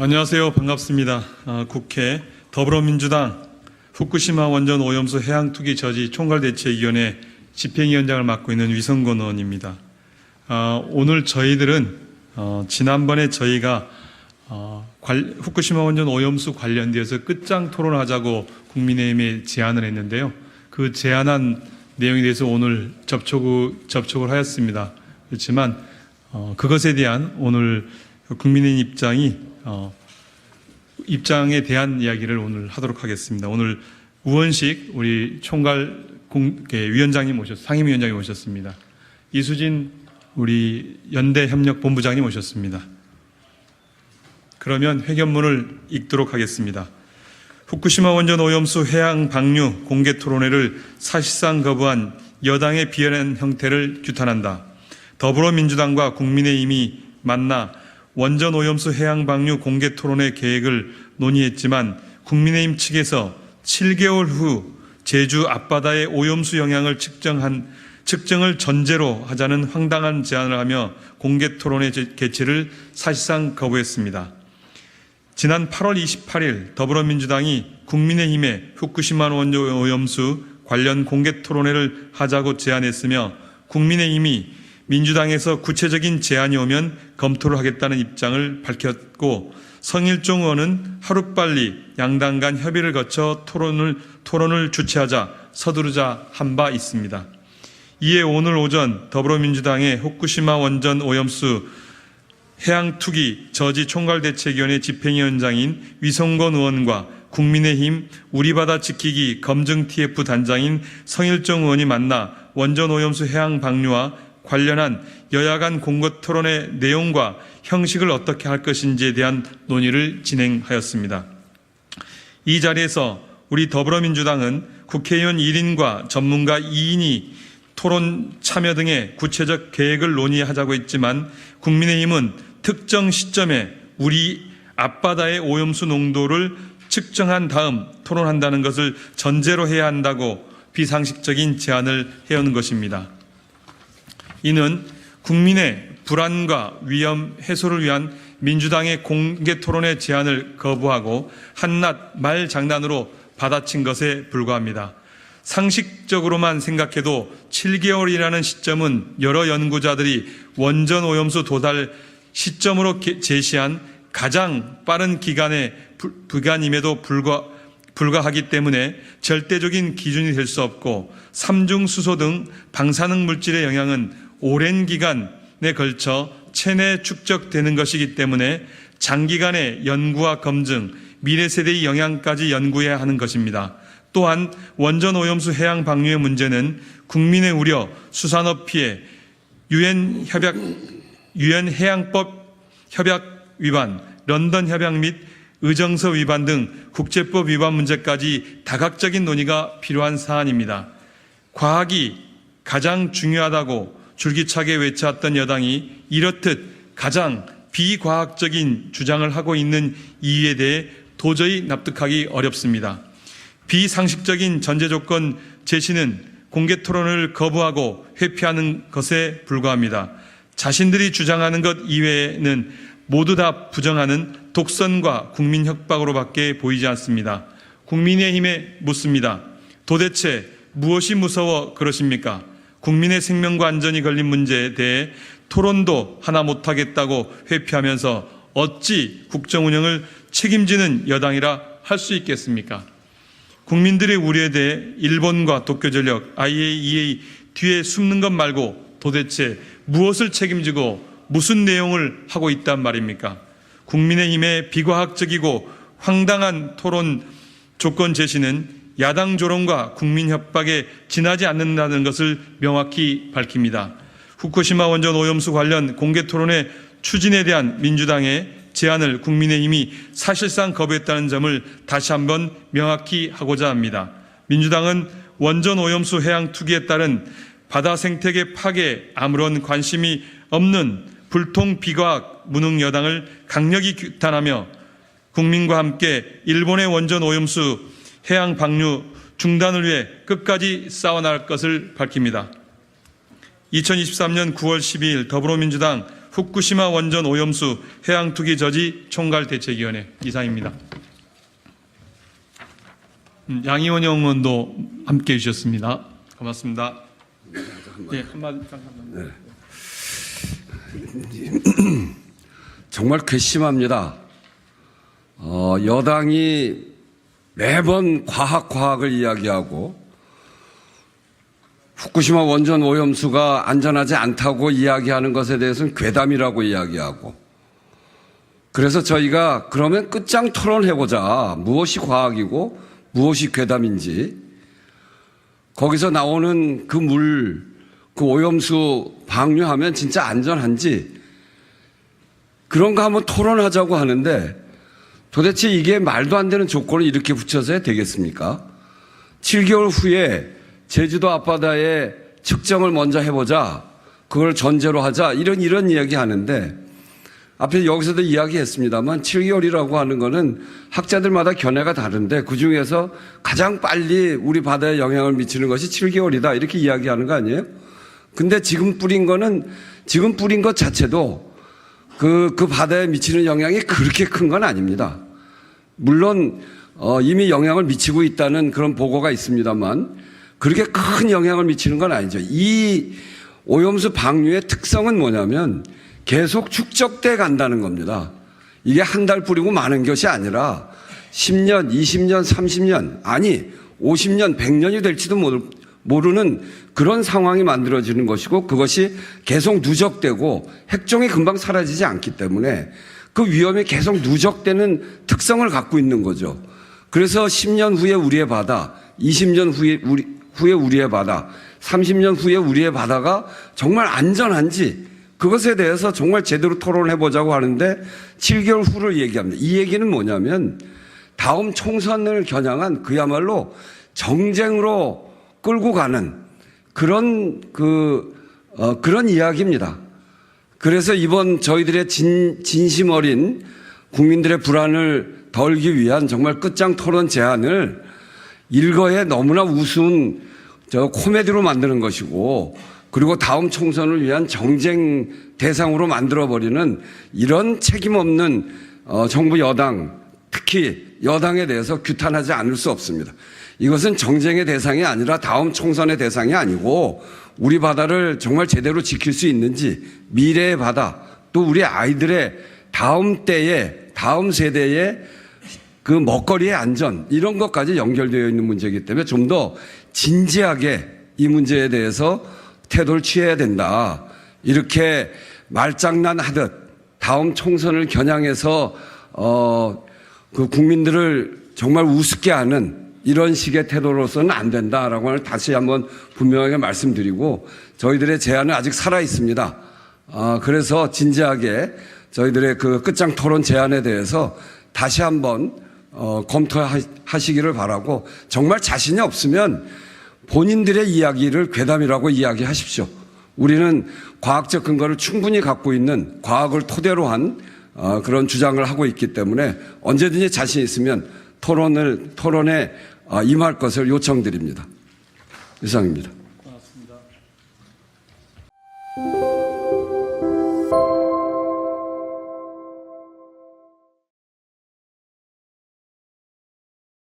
안녕하세요. 반갑습니다. 국회 더불어민주당 후쿠시마 원전 오염수 해양 투기 저지 총괄대책위원회 집행위원장을 맡고 있는 위성권 의원입니다. 오늘 저희들은 지난번에 저희가 후쿠시마 원전 오염수 관련돼서 끝장 토론하자고 국민의힘에 제안을 했는데요. 그 제안한 내용에 대해서 오늘 접촉을 하였습니다. 그렇지만 그것에 대한 오늘 국민의힘 입장에 대한 이야기를 오늘 하도록 하겠습니다. 오늘 우원식 우리 총괄 위원장님 상임위원장님 오셨습니다. 이수진 우리 연대협력본부장님 오셨습니다. 그러면 회견문을 읽도록 하겠습니다. 후쿠시마 원전 오염수 해양 방류 공개 토론회를 사실상 거부한 여당의 비열한 형태를 규탄한다. 더불어민주당과 국민의힘이 만나 원전 오염수 해양 방류 공개 토론회 계획을 논의했지만 국민의힘 측에서 7개월 후 제주 앞바다의 오염수 영향을 측정을 전제로 하자는 황당한 제안을 하며 공개 토론회 개최를 사실상 거부했습니다. 지난 8월 28일 더불어민주당이 국민의힘에 후쿠시마 원전 오염수 관련 공개 토론회를 하자고 제안했으며 국민의힘이 민주당에서 구체적인 제안이 오면 검토를 하겠다는 입장을 밝혔고 성일종 의원은 하루빨리 양당 간 협의를 거쳐 토론을 주최하자 서두르자 한 바 있습니다. 이에 오늘 오전 더불어민주당의 후쿠시마 원전 오염수 해양 투기 저지 총괄대책위원회 집행위원장인 위성권 의원과 국민의힘 우리바다 지키기 검증 TF 단장인 성일종 의원이 만나 원전 오염수 해양 방류와 관련한 여야 간 공개 토론의 내용과 형식을 어떻게 할 것인지에 대한 논의를 진행하였습니다. 이 자리에서 우리 더불어민주당은 국회의원 1인과 전문가 2인이 토론 참여 등의 구체적 계획을 논의하자고 했지만 국민의힘은 특정 시점에 우리 앞바다의 오염수 농도를 측정한 다음 토론한다는 것을 전제로 해야 한다고 비상식적인 제안을 해오는 것입니다. 이는 국민의 불안과 위험 해소를 위한 민주당의 공개 토론회 제안을 거부하고 한낱 말 장난으로 받아친 것에 불과합니다. 상식적으로만 생각해도 7개월이라는 시점은 여러 연구자들이 원전 오염수 도달 시점으로 제시한 가장 빠른 기간임에도 불과하기 때문에 절대적인 기준이 될 수 없고 삼중수소 등 방사능 물질의 영향은 오랜 기간에 걸쳐 체내 축적되는 것이기 때문에 장기간의 연구와 검증, 미래 세대의 영향까지 연구해야 하는 것입니다. 또한 원전 오염수 해양 방류의 문제는 국민의 우려, 수산업 피해, 유엔 해양법 협약 위반, 런던 협약 및 의정서 위반 등 국제법 위반 문제까지 다각적인 논의가 필요한 사안입니다. 과학이 가장 중요하다고 줄기차게 외쳐왔던 여당이 이렇듯 가장 비과학적인 주장을 하고 있는 이유에 대해 도저히 납득하기 어렵습니다. 비상식적인 전제조건 제시는 공개 토론을 거부하고 회피하는 것에 불과합니다. 자신들이 주장하는 것 이외에는 모두 다 부정하는 독선과 국민 협박으로밖에 보이지 않습니다. 국민의힘에 묻습니다. 도대체 무엇이 무서워 그러십니까? 국민의 생명과 안전이 걸린 문제에 대해 토론도 하나 못하겠다고 회피하면서 어찌 국정 운영을 책임지는 여당이라 할 수 있겠습니까? 국민들의 우려에 대해 일본과 도쿄전력, IAEA 뒤에 숨는 것 말고 도대체 무엇을 책임지고 무슨 내용을 하고 있단 말입니까? 국민의힘의 비과학적이고 황당한 토론 조건 제시는 야당 조롱과 국민 협박에 지나지 않는다는 것을 명확히 밝힙니다. 후쿠시마 원전 오염수 관련 공개 토론회 추진에 대한 민주당의 제안을 국민의힘이 사실상 거부했다는 점을 다시 한번 명확히 하고자 합니다. 민주당은 원전 오염수 해양 투기에 따른 바다 생태계 파괴에 아무런 관심이 없는 불통 비과학 무능 여당을 강력히 규탄하며 국민과 함께 일본의 원전 오염수 해양 방류 중단을 위해 끝까지 싸워나갈 것을 밝힙니다. 2023년 9월 12일 더불어민주당 후쿠시마 원전 오염수 해양투기 저지 총괄대책위원회 이상입니다. 양이원영 의원도 함께해 주셨습니다. 고맙습니다. 네, 한마디. 네. 정말 괘씸합니다. 여당이 매번 과학을 이야기하고 후쿠시마 원전 오염수가 안전하지 않다고 이야기하는 것에 대해서는 괴담이라고 이야기하고, 그래서 저희가 그러면 끝장 토론해보자. 무엇이 과학이고 무엇이 괴담인지, 거기서 나오는 그 물, 그 오염수 방류하면 진짜 안전한지 그런 거 한번 토론하자고 하는데, 도대체 이게 말도 안 되는 조건을 이렇게 붙여서 되겠습니까? 7개월 후에 제주도 앞바다에 측정을 먼저 해보자. 그걸 전제로 하자. 이런 이야기 하는데, 앞에 여기서도 이야기했습니다만 7개월이라고 하는 거는 학자들마다 견해가 다른데 그중에서 가장 빨리 우리 바다에 영향을 미치는 것이 7개월이다. 이렇게 이야기하는 거 아니에요? 근데 지금 뿌린 것 자체도 그 바다에 미치는 영향이 그렇게 큰 건 아닙니다. 물론 이미 영향을 미치고 있다는 그런 보고가 있습니다만 그렇게 큰 영향을 미치는 건 아니죠. 이 오염수 방류의 특성은 뭐냐면 계속 축적돼 간다는 겁니다. 이게 한 달 뿌리고 마는 것이 아니라 10년, 20년, 30년, 아니 50년, 100년이 될지도 모르는 그런 상황이 만들어지는 것이고, 그것이 계속 누적되고 핵종이 금방 사라지지 않기 때문에 그 위험이 계속 누적되는 특성을 갖고 있는 거죠. 그래서 10년 후에 우리의 바다, 20년 후에 우리의 바다, 30년 후에 우리의 바다가 정말 안전한지 그것에 대해서 정말 제대로 토론해 보자고 하는데 7개월 후를 얘기합니다. 이 얘기는 뭐냐면 다음 총선을 겨냥한 그야말로 정쟁으로 끌고 가는 그런 이야기입니다. 그래서 이번 저희들의 진심 어린 국민들의 불안을 덜기 위한 정말 끝장 토론 제안을 일거에 너무나 우스운 코미디로 만드는 것이고, 그리고 다음 총선을 위한 정쟁 대상으로 만들어버리는 이런 책임 없는 정부 여당, 특히 여당에 대해서 규탄하지 않을 수 없습니다. 이것은 정쟁의 대상이 아니라 다음 총선의 대상이 아니고 우리 바다를 정말 제대로 지킬 수 있는지, 미래의 바다, 또 우리 아이들의 다음 때에, 다음 세대의 그 먹거리의 안전, 이런 것까지 연결되어 있는 문제이기 때문에 좀 더 진지하게 이 문제에 대해서 태도를 취해야 된다. 이렇게 말장난하듯 다음 총선을 겨냥해서 그 국민들을 정말 우습게 하는 이런 식의 태도로서는 안 된다라고 하는 다시 한번 분명하게 말씀드리고, 저희들의 제안은 아직 살아 있습니다. 그래서 진지하게 저희들의 그 끝장 토론 제안에 대해서 다시 한번 검토하시기를 바라고, 정말 자신이 없으면 본인들의 이야기를 괴담이라고 이야기하십시오. 우리는 과학적 근거를 충분히 갖고 있는, 과학을 토대로 한 그런 주장을 하고 있기 때문에 언제든지 자신 있으면 토론에 임할 것을 요청드립니다. 이상입니다.